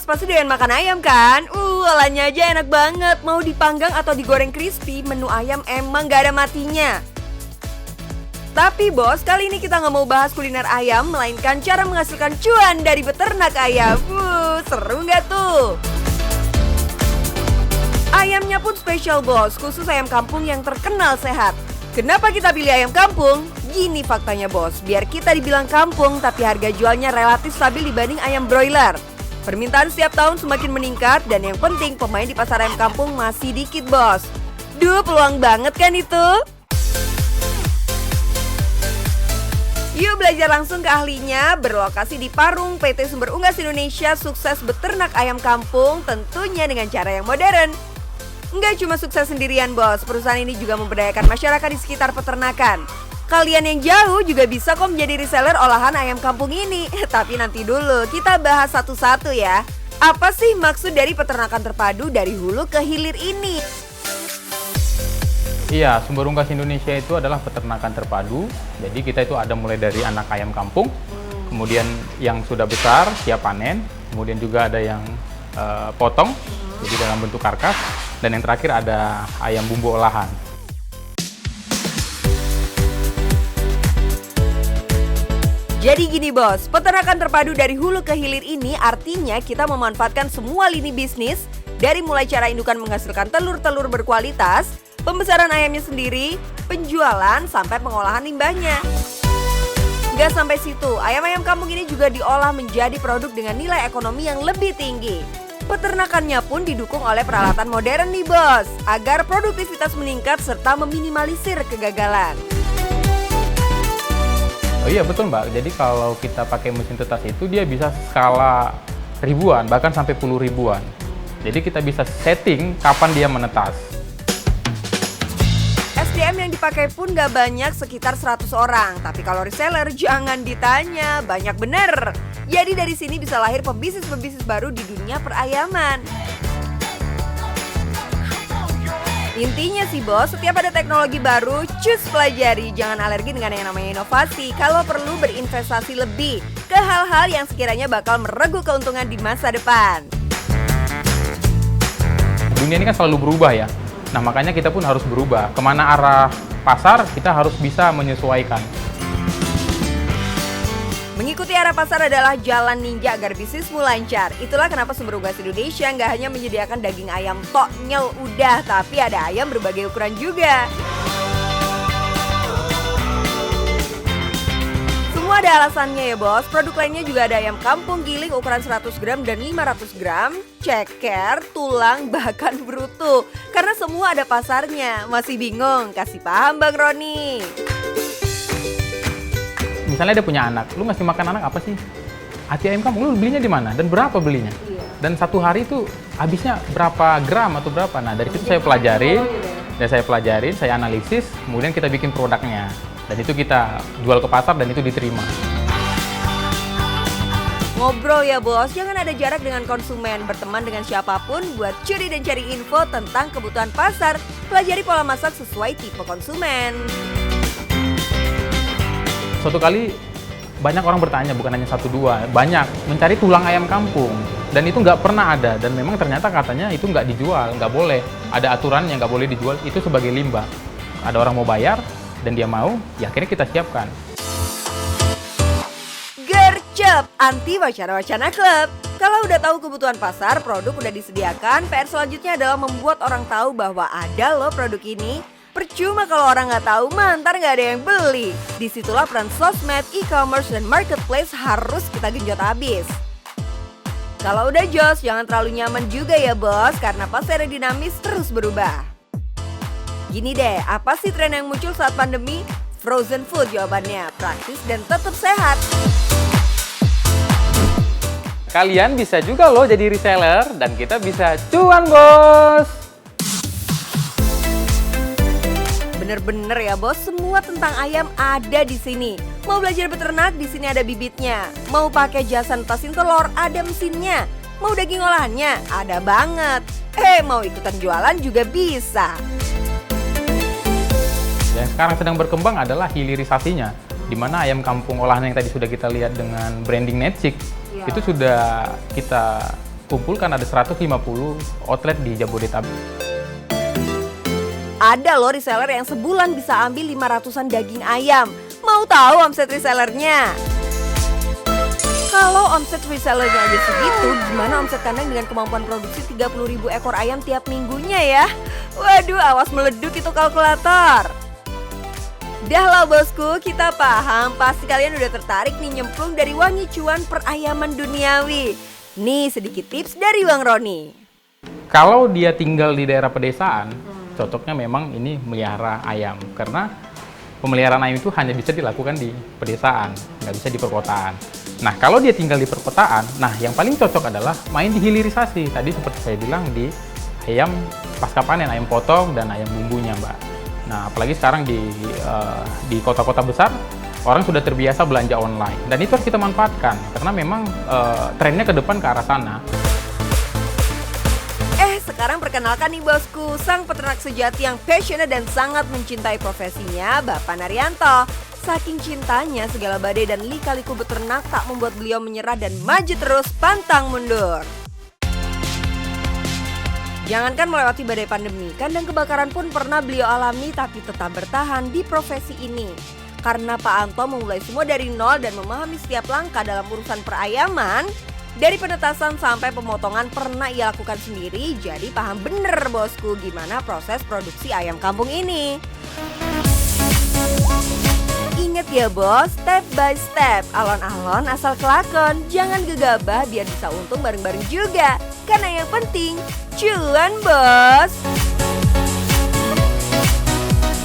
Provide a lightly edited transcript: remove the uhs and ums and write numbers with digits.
bos, pasti doyan makan ayam kan? Olahnya aja enak banget. Mau dipanggang atau digoreng crispy, menu ayam emang gak ada matinya. Tapi bos, kali ini kita nggak mau bahas kuliner ayam, melainkan cara menghasilkan cuan dari beternak ayam. Seru nggak tuh? Ayamnya pun spesial bos, khusus ayam kampung yang terkenal sehat. Kenapa kita pilih ayam kampung? Gini faktanya bos, biar kita dibilang kampung tapi harga jualnya relatif stabil dibanding ayam broiler. Permintaan setiap tahun semakin meningkat dan yang penting pemain di pasar ayam kampung masih dikit bos. Peluang banget kan itu? Yuk belajar langsung ke ahlinya, berlokasi di Parung, PT Sumber Unggas Indonesia sukses beternak ayam kampung tentunya dengan cara yang modern. Nggak cuma sukses sendirian bos, perusahaan ini juga memberdayakan masyarakat di sekitar peternakan. Kalian yang jauh juga bisa kok menjadi reseller olahan ayam kampung ini. Tapi nanti dulu, kita bahas satu-satu ya. Apa sih maksud dari peternakan terpadu dari hulu ke hilir ini? Iya, Sumber Unggas Indonesia itu adalah peternakan terpadu. Jadi kita itu ada mulai dari anak ayam kampung, kemudian yang sudah besar, siap panen, kemudian juga ada yang potong, jadi dalam bentuk karkas, dan yang terakhir ada ayam bumbu olahan. Jadi gini bos, peternakan terpadu dari hulu ke hilir ini artinya kita memanfaatkan semua lini bisnis, dari mulai cara indukan menghasilkan telur-telur berkualitas, pembesaran ayamnya sendiri, penjualan, sampai pengolahan limbahnya. Nggak sampai situ, ayam-ayam kampung ini juga diolah menjadi produk dengan nilai ekonomi yang lebih tinggi. Peternakannya pun didukung oleh peralatan modern nih bos, agar produktivitas meningkat serta meminimalisir kegagalan. Oh iya betul Mbak, jadi kalau kita pakai mesin tetas itu dia bisa skala ribuan, bahkan sampai puluh ribuan. Jadi kita bisa setting kapan dia menetas. SDM yang dipakai pun gak banyak, sekitar 100 orang. Tapi kalau reseller jangan ditanya, banyak bener. Jadi dari sini bisa lahir pebisnis-pebisnis baru di dunia perayaman. Intinya sih bos, setiap ada teknologi baru, cus pelajari. Jangan alergi dengan yang namanya inovasi. Kalau perlu berinvestasi lebih ke hal-hal yang sekiranya bakal meregu keuntungan di masa depan. Dunia ini kan selalu berubah ya. Nah makanya kita pun harus berubah. Kemana arah pasar, kita harus bisa menyesuaikan. Mengikuti arah pasar adalah jalan ninja agar bisnismu lancar. Itulah kenapa Sumber Unggas Indonesia nggak hanya menyediakan daging ayam tok nyel udah, tapi ada ayam berbagai ukuran juga. Semua ada alasannya ya bos. Produk lainnya juga ada ayam kampung giling ukuran 100 gram dan 500 gram, ceker, tulang, bahkan bruto. Karena semua ada pasarnya. Masih bingung? Kasih paham Bang Roni. Misalnya dia punya anak, lu ngasih makan anak apa sih? Hati ayam kampung, lu belinya di mana? Dan berapa belinya? Iya. Dan satu hari itu habisnya berapa gram atau berapa? Nah dari situ saya pelajarin, saya analisis, kemudian kita bikin produknya. Dan itu kita jual ke pasar dan itu diterima. Ngobrol ya bos, jangan ada jarak dengan konsumen. Berteman dengan siapapun buat curi dan cari info tentang kebutuhan pasar. Pelajari pola masak sesuai tipe konsumen. Suatu kali banyak orang bertanya, bukan hanya satu dua, banyak mencari tulang ayam kampung. Dan itu nggak pernah ada, dan memang ternyata katanya itu nggak dijual, nggak boleh. Ada aturan yang nggak boleh dijual, itu sebagai limbah. Ada orang mau bayar, dan dia mau, ya akhirnya kita siapkan. Gercep, anti wacana-wacana klub. Kalau udah tahu kebutuhan pasar, produk udah disediakan, PR selanjutnya adalah membuat orang tahu bahwa ada loh produk ini. Percuma kalau orang nggak tahu, ntar nggak ada yang beli. Disitulah peran sosmed, e-commerce, dan marketplace harus kita genjot habis. Kalau udah jos, jangan terlalu nyaman juga ya bos, karena pasarnya dinamis terus berubah. Gini deh, apa sih tren yang muncul saat pandemi? Frozen food jawabannya, praktis dan tetap sehat. Kalian bisa juga loh jadi reseller, dan kita bisa cuan bos! Bener-bener ya bos, semua tentang ayam ada di sini. Mau belajar beternak, di sini ada bibitnya. Mau pakai jasa netasin telur, ada mesinnya. Mau daging olahannya, ada banget. Mau ikutan jualan juga bisa. Yang sekarang sedang berkembang adalah hilirisasinya, di mana ayam kampung olahan yang tadi sudah kita lihat dengan branding Netchick, itu sudah kita kumpulkan ada 150 outlet di Jabodetabek. Ada loh reseller yang sebulan bisa ambil 500-an daging ayam. Mau tahu omset resellernya? Kalau omset resellernya aja segitu, gimana omset kandang dengan kemampuan produksi 30.000 ekor ayam tiap minggunya ya? Waduh, awas meleduk itu kalkulator. Dah lah bosku, kita paham. Pasti kalian udah tertarik nih nyemplung dari wangi cuan perayaman duniawi. Nih sedikit tips dari Bang Roni. Kalau dia tinggal di daerah pedesaan, cocoknya memang ini melihara ayam. Karena pemeliharaan ayam itu hanya bisa dilakukan di pedesaan, nggak bisa di perkotaan. Nah, kalau dia tinggal di perkotaan, nah yang paling cocok adalah main di hilirisasi. Tadi seperti saya bilang di ayam pasca panen, ayam potong dan ayam bumbunya, Mbak. Nah, apalagi sekarang di kota-kota besar, orang sudah terbiasa belanja online. Dan itu harus kita manfaatkan, karena memang trennya ke depan ke arah sana. Sekarang perkenalkan nih bosku, sang peternak sejati yang passionate dan sangat mencintai profesinya, Bapak Naryanto. Saking cintanya, segala badai dan lika-liku beternak tak membuat beliau menyerah dan maju terus pantang mundur. Jangankan melewati badai pandemi, kandang kebakaran pun pernah beliau alami tapi tetap bertahan di profesi ini. Karena Pak Anto memulai semua dari nol dan memahami setiap langkah dalam urusan perayaman, dari penetasan sampai pemotongan pernah ia lakukan sendiri, jadi paham bener bosku gimana proses produksi ayam kampung ini. Ingat ya bos, step by step, alon-alon asal kelakon, jangan gegabah biar bisa untung bareng-bareng juga. Karena yang penting, cuan bos!